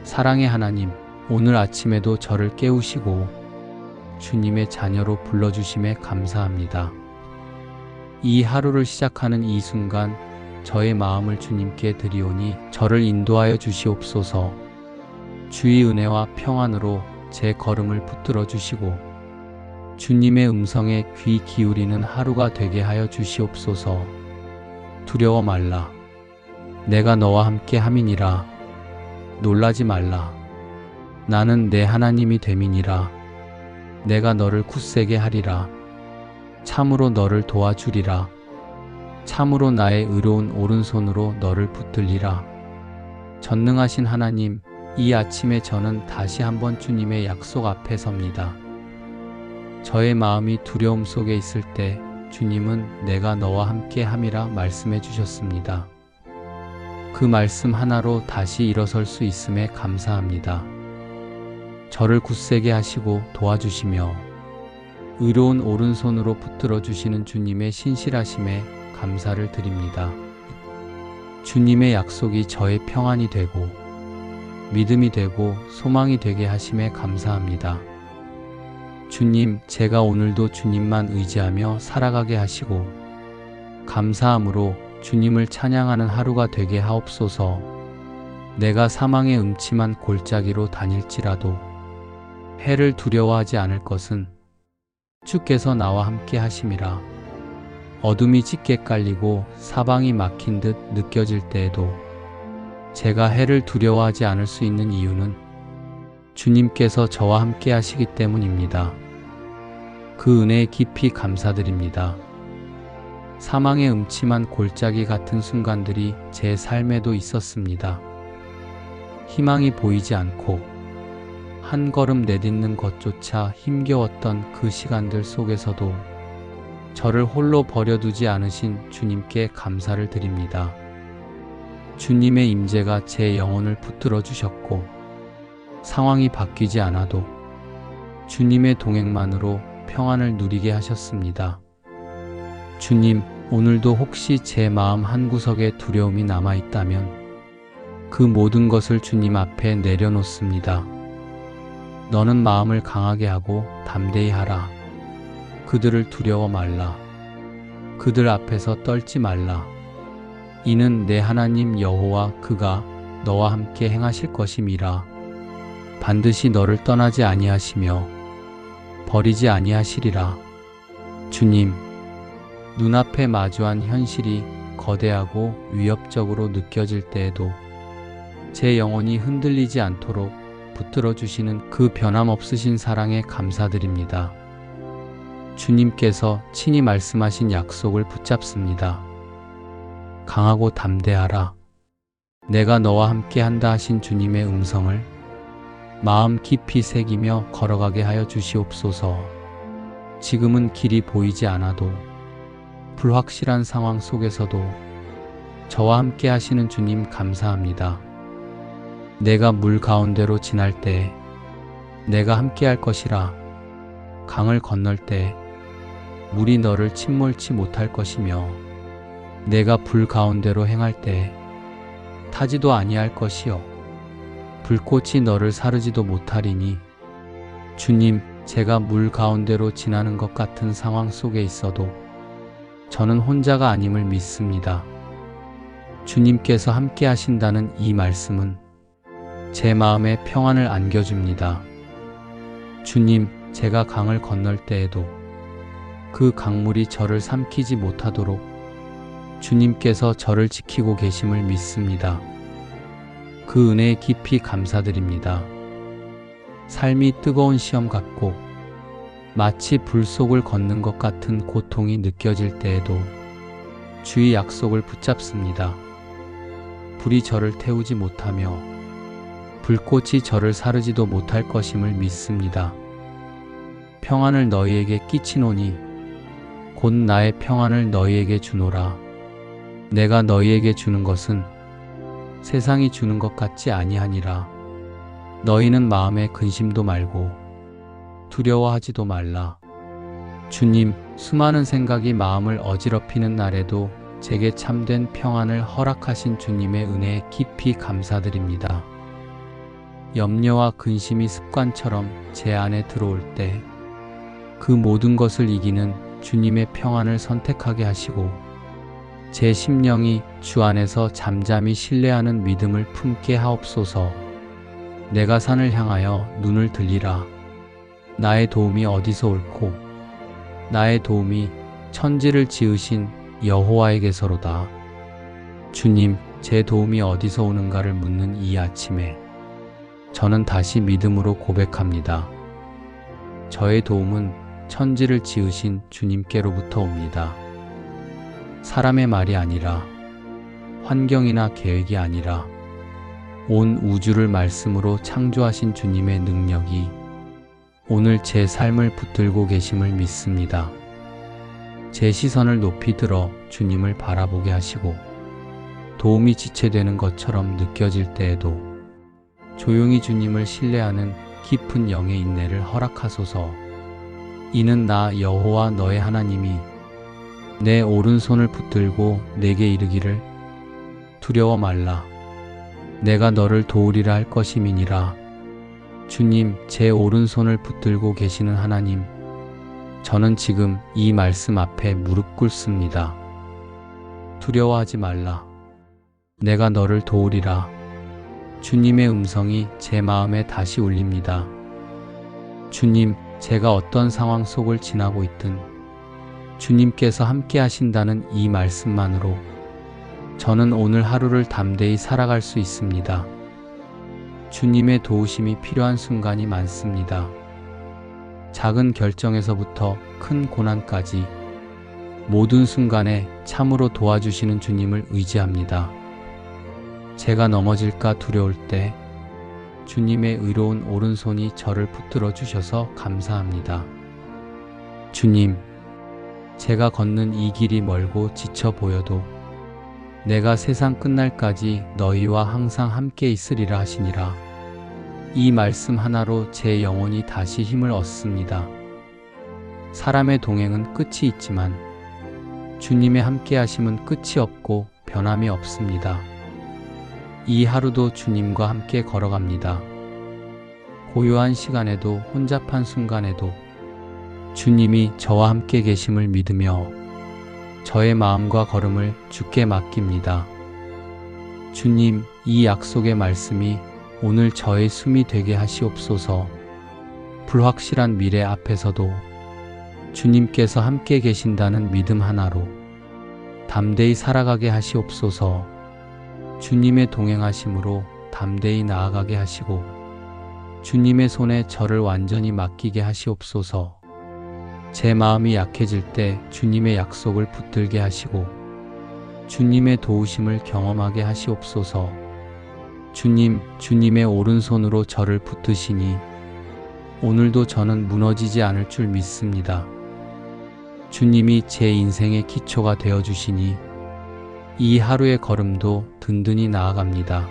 사랑의 하나님, 오늘 아침에도 저를 깨우시고 주님의 자녀로 불러주심에 감사합니다. 이 하루를 시작하는 이 순간 저의 마음을 주님께 드리오니 저를 인도하여 주시옵소서. 주의 은혜와 평안으로 제 걸음을 붙들어 주시고 주님의 음성에 귀 기울이는 하루가 되게 하여 주시옵소서. 두려워 말라. 내가 너와 함께 함이니라. 놀라지 말라. 나는 내 하나님이 됨이니라. 내가 너를 굳세게 하리라. 참으로 너를 도와주리라. 참으로 나의 의로운 오른손으로 너를 붙들리라. 전능하신 하나님, 이 아침에 저는 다시 한번 주님의 약속 앞에 섭니다. 저의 마음이 두려움 속에 있을 때 주님은 내가 너와 함께 함이라 말씀해 주셨습니다. 그 말씀 하나로 다시 일어설 수 있음에 감사합니다. 저를 굳세게 하시고 도와주시며 의로운 오른손으로 붙들어 주시는 주님의 신실하심에 감사를 드립니다. 주님의 약속이 저의 평안이 되고 믿음이 되고 소망이 되게 하심에 감사합니다. 주님, 제가 오늘도 주님만 의지하며 살아가게 하시고 감사함으로 주님을 찬양하는 하루가 되게 하옵소서. 내가 사망의 음침한 골짜기로 다닐지라도 해를 두려워하지 않을 것은 주께서 나와 함께 하심이라. 어둠이 짙게 깔리고 사방이 막힌 듯 느껴질 때에도 제가 해를 두려워하지 않을 수 있는 이유는 주님께서 저와 함께 하시기 때문입니다. 그 은혜에 깊이 감사드립니다. 사망의 음침한 골짜기 같은 순간들이 제 삶에도 있었습니다. 희망이 보이지 않고 한 걸음 내딛는 것조차 힘겨웠던 그 시간들 속에서도 저를 홀로 버려두지 않으신 주님께 감사를 드립니다. 주님의 임재가 제 영혼을 붙들어 주셨고 상황이 바뀌지 않아도 주님의 동행만으로 평안을 누리게 하셨습니다. 주님, 오늘도 혹시 제 마음 한구석에 두려움이 남아있다면 그 모든 것을 주님 앞에 내려놓습니다. 너는 마음을 강하게 하고 담대히 하라. 그들을 두려워 말라. 그들 앞에서 떨지 말라. 이는 내 하나님 여호와 그가 너와 함께 행하실 것임이라. 반드시 너를 떠나지 아니하시며 버리지 아니하시리라. 주님, 눈앞에 마주한 현실이 거대하고 위협적으로 느껴질 때에도 제 영혼이 흔들리지 않도록 붙들어 주시는 그 변함없으신 사랑에 감사드립니다. 주님께서 친히 말씀하신 약속을 붙잡습니다. 강하고 담대하라. 내가 너와 함께 한다 하신 주님의 음성을 마음 깊이 새기며 걸어가게 하여 주시옵소서. 지금은 길이 보이지 않아도 불확실한 상황 속에서도 저와 함께 하시는 주님 감사합니다. 내가 물 가운데로 지날 때 내가 함께 할 것이라. 강을 건널 때 물이 너를 침몰치 못할 것이며 내가 불 가운데로 행할 때 타지도 아니할 것이요 불꽃이 너를 사르지도 못하리니. 주님, 제가 물 가운데로 지나는 것 같은 상황 속에 있어도 저는 혼자가 아님을 믿습니다. 주님께서 함께 하신다는 이 말씀은 제 마음에 평안을 안겨줍니다. 주님, 제가 강을 건널 때에도 그 강물이 저를 삼키지 못하도록 주님께서 저를 지키고 계심을 믿습니다. 그 은혜에 깊이 감사드립니다. 삶이 뜨거운 시험 같고 마치 불 속을 걷는 것 같은 고통이 느껴질 때에도 주의 약속을 붙잡습니다. 불이 저를 태우지 못하며 불꽃이 저를 사르지도 못할 것임을 믿습니다. 평안을 너희에게 끼치노니 곧 나의 평안을 너희에게 주노라. 내가 너희에게 주는 것은 세상이 주는 것 같지 아니하니라. 너희는 마음에 근심도 말고 두려워하지도 말라. 주님, 수많은 생각이 마음을 어지럽히는 날에도 제게 참된 평안을 허락하신 주님의 은혜에 깊이 감사드립니다. 염려와 근심이 습관처럼 제 안에 들어올 때 그 모든 것을 이기는 주님의 평안을 선택하게 하시고 제 심령이 주 안에서 잠잠히 신뢰하는 믿음을 품게 하옵소서. 내가 산을 향하여 눈을 들리라. 나의 도움이 어디서 옳고 나의 도움이 천지를 지으신 여호와에게서로다. 주님, 제 도움이 어디서 오는가를 묻는 이 아침에 저는 다시 믿음으로 고백합니다. 저의 도움은 천지를 지으신 주님께로부터 옵니다. 사람의 말이 아니라, 환경이나 계획이 아니라 온 우주를 말씀으로 창조하신 주님의 능력이 오늘 제 삶을 붙들고 계심을 믿습니다. 제 시선을 높이 들어 주님을 바라보게 하시고 도움이 지체되는 것처럼 느껴질 때에도 조용히 주님을 신뢰하는 깊은 영의 인내를 허락하소서. 이는 나 여호와 너의 하나님이 내 오른손을 붙들고 내게 이르기를 두려워 말라. 내가 너를 도우리라 할 것임이니라. 주님, 제 오른손을 붙들고 계시는 하나님, 저는 지금 이 말씀 앞에 무릎 꿇습니다. 두려워하지 말라. 내가 너를 도우리라. 주님의 음성이 제 마음에 다시 울립니다. 주님, 제가 어떤 상황 속을 지나고 있든 주님께서 함께 하신다는 이 말씀만으로 저는 오늘 하루를 담대히 살아갈 수 있습니다. 주님의 도우심이 필요한 순간이 많습니다. 작은 결정에서부터 큰 고난까지 모든 순간에 참으로 도와주시는 주님을 의지합니다. 제가 넘어질까 두려울 때 주님의 의로운 오른손이 저를 붙들어 주셔서 감사합니다. 주님, 제가 걷는 이 길이 멀고 지쳐 보여도 내가 세상 끝날까지 너희와 항상 함께 있으리라 하시니라. 이 말씀 하나로 제 영혼이 다시 힘을 얻습니다. 사람의 동행은 끝이 있지만 주님의 함께 하심은 끝이 없고 변함이 없습니다. 이 하루도 주님과 함께 걸어갑니다. 고요한 시간에도 혼잡한 순간에도 주님이 저와 함께 계심을 믿으며 저의 마음과 걸음을 주께 맡깁니다. 주님, 이 약속의 말씀이 오늘 저의 숨이 되게 하시옵소서. 불확실한 미래 앞에서도 주님께서 함께 계신다는 믿음 하나로 담대히 살아가게 하시옵소서. 주님의 동행하심으로 담대히 나아가게 하시고 주님의 손에 저를 완전히 맡기게 하시옵소서. 제 마음이 약해질 때 주님의 약속을 붙들게 하시고 주님의 도우심을 경험하게 하시옵소서. 주님, 주님의 오른손으로 저를 붙드시니 오늘도 저는 무너지지 않을 줄 믿습니다. 주님이 제 인생의 기초가 되어주시니 이 하루의 걸음도 든든히 나아갑니다.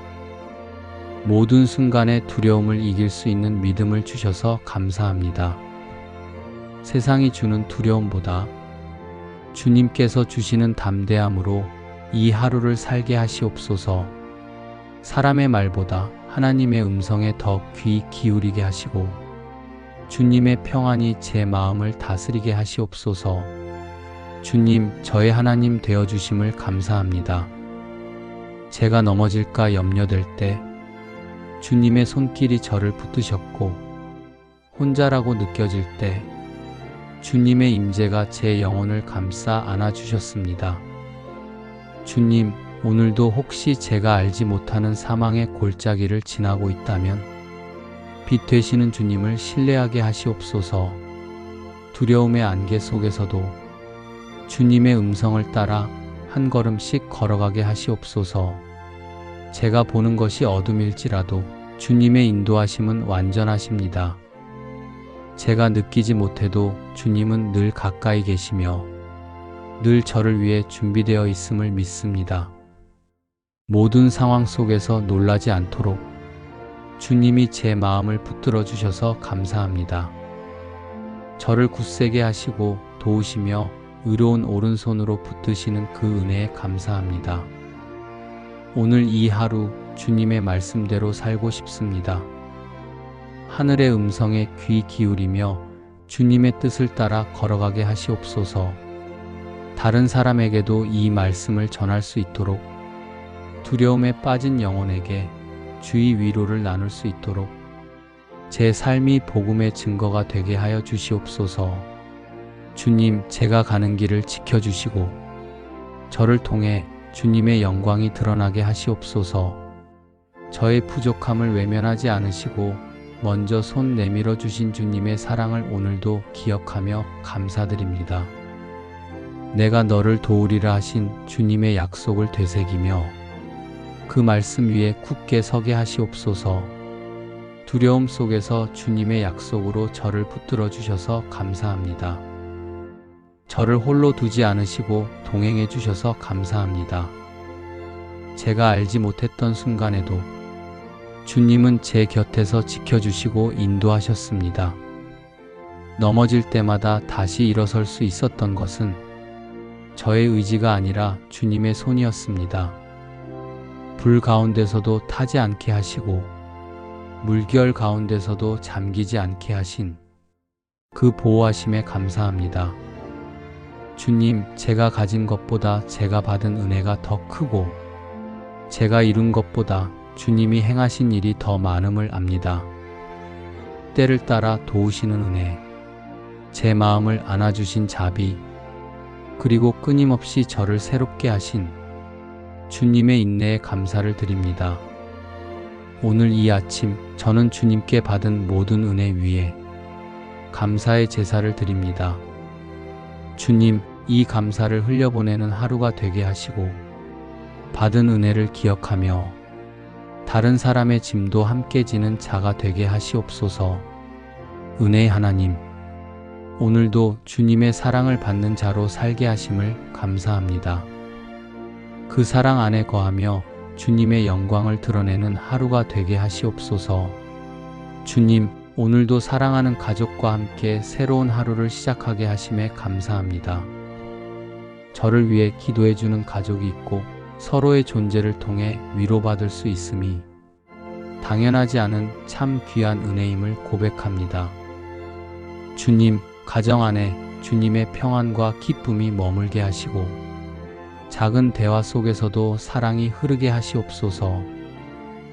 모든 순간의 두려움을 이길 수 있는 믿음을 주셔서 감사합니다. 세상이 주는 두려움보다 주님께서 주시는 담대함으로 이 하루를 살게 하시옵소서. 사람의 말보다 하나님의 음성에 더 귀 기울이게 하시고 주님의 평안이 제 마음을 다스리게 하시옵소서. 주님, 저의 하나님 되어주심을 감사합니다. 제가 넘어질까 염려될 때 주님의 손길이 저를 붙드셨고 혼자라고 느껴질 때 주님의 임재가 제 영혼을 감싸 안아주셨습니다. 주님, 오늘도 혹시 제가 알지 못하는 사망의 골짜기를 지나고 있다면 빛 되시는 주님을 신뢰하게 하시옵소서. 두려움의 안개 속에서도 주님의 음성을 따라 한 걸음씩 걸어가게 하시옵소서. 제가 보는 것이 어둠일지라도 주님의 인도하심은 완전하십니다. 제가 느끼지 못해도 주님은 늘 가까이 계시며 늘 저를 위해 준비되어 있음을 믿습니다. 모든 상황 속에서 놀라지 않도록 주님이 제 마음을 붙들어 주셔서 감사합니다. 저를 굳세게 하시고 도우시며 의로운 오른손으로 붙드시는 그 은혜에 감사합니다. 오늘 이 하루 주님의 말씀대로 살고 싶습니다. 하늘의 음성에 귀 기울이며 주님의 뜻을 따라 걸어가게 하시옵소서. 다른 사람에게도 이 말씀을 전할 수 있도록, 두려움에 빠진 영혼에게 주의 위로를 나눌 수 있도록 제 삶이 복음의 증거가 되게 하여 주시옵소서. 주님, 제가 가는 길을 지켜주시고 저를 통해 주님의 영광이 드러나게 하시옵소서. 저의 부족함을 외면하지 않으시고 먼저 손 내밀어 주신 주님의 사랑을 오늘도 기억하며 감사드립니다. 내가 너를 도우리라 하신 주님의 약속을 되새기며 그 말씀 위에 굳게 서게 하시옵소서. 두려움 속에서 주님의 약속으로 저를 붙들어 주셔서 감사합니다. 저를 홀로 두지 않으시고 동행해 주셔서 감사합니다. 제가 알지 못했던 순간에도 주님은 제 곁에서 지켜주시고 인도하셨습니다. 넘어질 때마다 다시 일어설 수 있었던 것은 저의 의지가 아니라 주님의 손이었습니다. 불 가운데서도 타지 않게 하시고 물결 가운데서도 잠기지 않게 하신 그 보호하심에 감사합니다. 주님, 제가 가진 것보다 제가 받은 은혜가 더 크고 제가 이룬 것보다 주님이 행하신 일이 더 많음을 압니다. 때를 따라 도우시는 은혜, 제 마음을 안아주신 자비, 그리고 끊임없이 저를 새롭게 하신 주님의 인내에 감사를 드립니다. 오늘 이 아침 저는 주님께 받은 모든 은혜 위에 감사의 제사를 드립니다. 주님, 이 감사를 흘려보내는 하루가 되게 하시고 받은 은혜를 기억하며 다른 사람의 짐도 함께 지는 자가 되게 하시옵소서. 은혜의 하나님, 오늘도 주님의 사랑을 받는 자로 살게 하심을 감사합니다. 그 사랑 안에 거하며 주님의 영광을 드러내는 하루가 되게 하시옵소서. 주님, 오늘도 사랑하는 가족과 함께 새로운 하루를 시작하게 하심에 감사합니다. 저를 위해 기도해주는 가족이 있고 서로의 존재를 통해 위로받을 수 있음이 당연하지 않은 참 귀한 은혜임을 고백합니다. 주님, 가정 안에 주님의 평안과 기쁨이 머물게 하시고 작은 대화 속에서도 사랑이 흐르게 하시옵소서.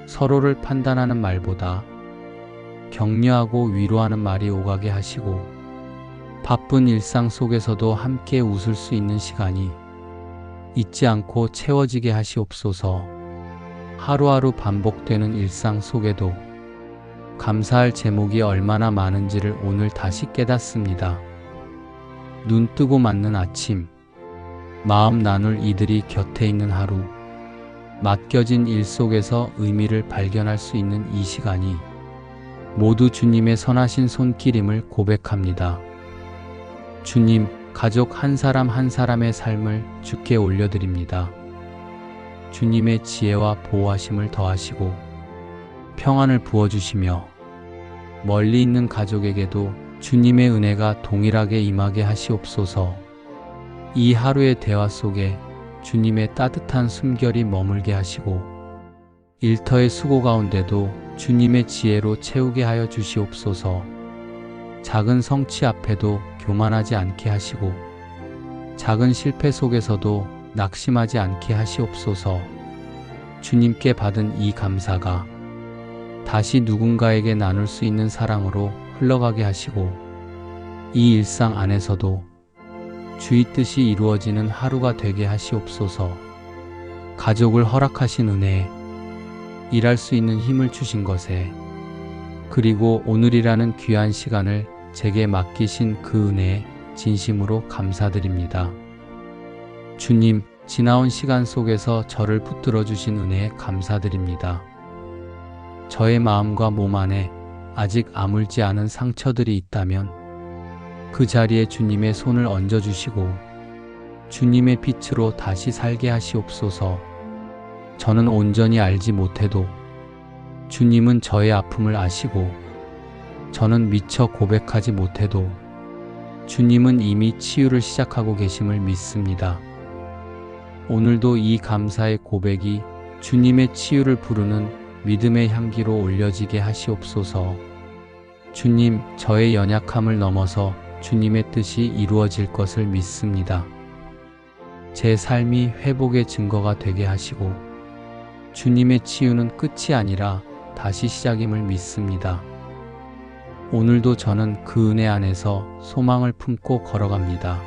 서로를 판단하는 말보다 격려하고 위로하는 말이 오가게 하시고 바쁜 일상 속에서도 함께 웃을 수 있는 시간이 잊지 않고 채워지게 하시옵소서. 하루하루 반복되는 일상 속에도 감사할 제목이 얼마나 많은지를 오늘 다시 깨닫습니다. 눈 뜨고 맞는 아침, 마음 나눌 이들이 곁에 있는 하루, 맡겨진 일 속에서 의미를 발견할 수 있는 이 시간이 모두 주님의 선하신 손길임을 고백합니다. 주님, 가족 한 사람 한 사람의 삶을 주께 올려드립니다. 주님의 지혜와 보호하심을 더하시고 평안을 부어주시며 멀리 있는 가족에게도 주님의 은혜가 동일하게 임하게 하시옵소서. 이 하루의 대화 속에 주님의 따뜻한 숨결이 머물게 하시고 일터의 수고 가운데도 주님의 지혜로 채우게 하여 주시옵소서. 작은 성취 앞에도 교만하지 않게 하시고 작은 실패 속에서도 낙심하지 않게 하시옵소서. 주님께 받은 이 감사가 다시 누군가에게 나눌 수 있는 사랑으로 흘러가게 하시고 이 일상 안에서도 주의 뜻이 이루어지는 하루가 되게 하시옵소서. 가족을 허락하신 은혜에, 일할 수 있는 힘을 주신 것에, 그리고 오늘이라는 귀한 시간을 제게 맡기신 그 은혜에 진심으로 감사드립니다. 주님, 지나온 시간 속에서 저를 붙들어 주신 은혜에 감사드립니다. 저의 마음과 몸 안에 아직 아물지 않은 상처들이 있다면 그 자리에 주님의 손을 얹어주시고 주님의 빛으로 다시 살게 하시옵소서. 저는 온전히 알지 못해도 주님은 저의 아픔을 아시고 저는 미처 고백하지 못해도 주님은 이미 치유를 시작하고 계심을 믿습니다. 오늘도 이 감사의 고백이 주님의 치유를 부르는 믿음의 향기로 올려지게 하시옵소서. 주님, 저의 연약함을 넘어서 주님의 뜻이 이루어질 것을 믿습니다. 제 삶이 회복의 증거가 되게 하시고 주님의 치유는 끝이 아니라 다시 시작임을 믿습니다. 오늘도 저는 그 은혜 안에서 소망을 품고 걸어갑니다.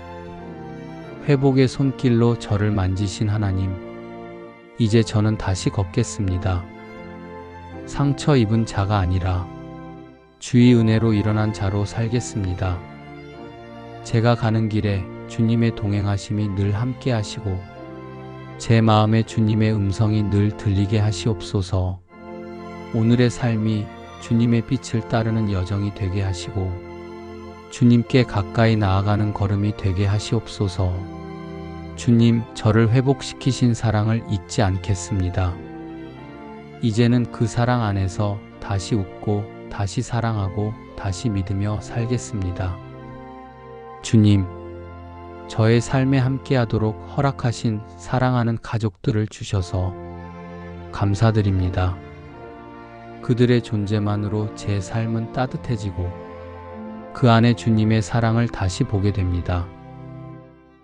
회복의 손길로 저를 만지신 하나님, 이제 저는 다시 걷겠습니다. 상처 입은 자가 아니라 주의 은혜로 일어난 자로 살겠습니다. 제가 가는 길에 주님의 동행하심이 늘 함께 하시고 제 마음에 주님의 음성이 늘 들리게 하시옵소서. 오늘의 삶이 주님의 빛을 따르는 여정이 되게 하시고 주님께 가까이 나아가는 걸음이 되게 하시옵소서. 주님, 저를 회복시키신 사랑을 잊지 않겠습니다. 이제는 그 사랑 안에서 다시 웃고 다시 사랑하고 다시 믿으며 살겠습니다. 주님, 저의 삶에 함께하도록 허락하신 사랑하는 가족들을 주셔서 감사드립니다. 그들의 존재만으로 제 삶은 따뜻해지고 그 안에 주님의 사랑을 다시 보게 됩니다.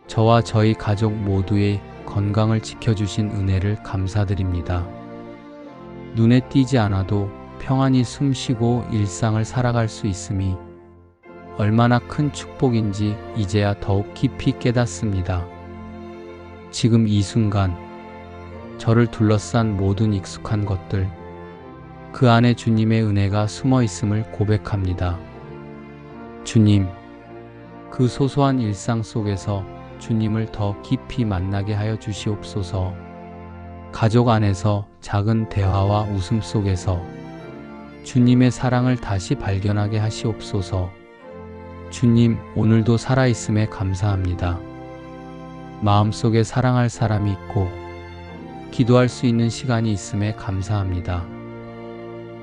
저와 저희 가족 모두의 건강을 지켜주신 은혜를 감사드립니다. 눈에 띄지 않아도 평안히 숨쉬고 일상을 살아갈 수 있음이 얼마나 큰 축복인지 이제야 더욱 깊이 깨닫습니다. 지금 이 순간 저를 둘러싼 모든 익숙한 것들, 그 안에 주님의 은혜가 숨어 있음을 고백합니다. 주님, 그 소소한 일상 속에서 주님을 더 깊이 만나게 하여 주시옵소서. 가족 안에서 작은 대화와 웃음 속에서 주님의 사랑을 다시 발견하게 하시옵소서. 주님, 오늘도 살아있음에 감사합니다. 마음속에 사랑할 사람이 있고 기도할 수 있는 시간이 있음에 감사합니다.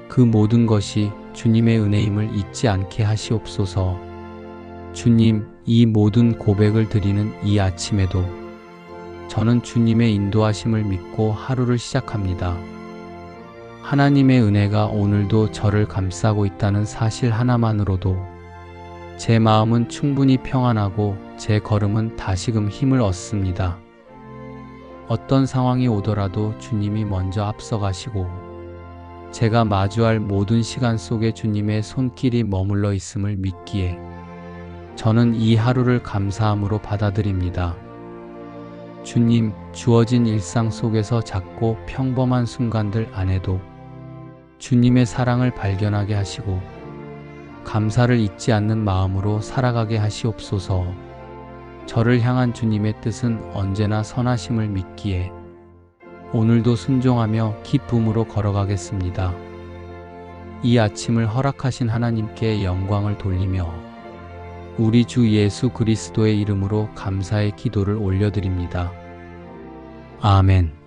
그 모든 것이 주님의 은혜임을 잊지 않게 하시옵소서. 주님, 이 모든 고백을 드리는 이 아침에도 저는 주님의 인도하심을 믿고 하루를 시작합니다. 하나님의 은혜가 오늘도 저를 감싸고 있다는 사실 하나만으로도 제 마음은 충분히 평안하고 제 걸음은 다시금 힘을 얻습니다. 어떤 상황이 오더라도 주님이 먼저 앞서가시고 제가 마주할 모든 시간 속에 주님의 손길이 머물러 있음을 믿기에 저는 이 하루를 감사함으로 받아들입니다. 주님, 주어진 일상 속에서 작고 평범한 순간들 안에도 주님의 사랑을 발견하게 하시고 감사를 잊지 않는 마음으로 살아가게 하시옵소서. 저를 향한 주님의 뜻은 언제나 선하심을 믿기에 오늘도 순종하며 기쁨으로 걸어가겠습니다. 이 아침을 허락하신 하나님께 영광을 돌리며 우리 주 예수 그리스도의 이름으로 감사의 기도를 올려드립니다. 아멘.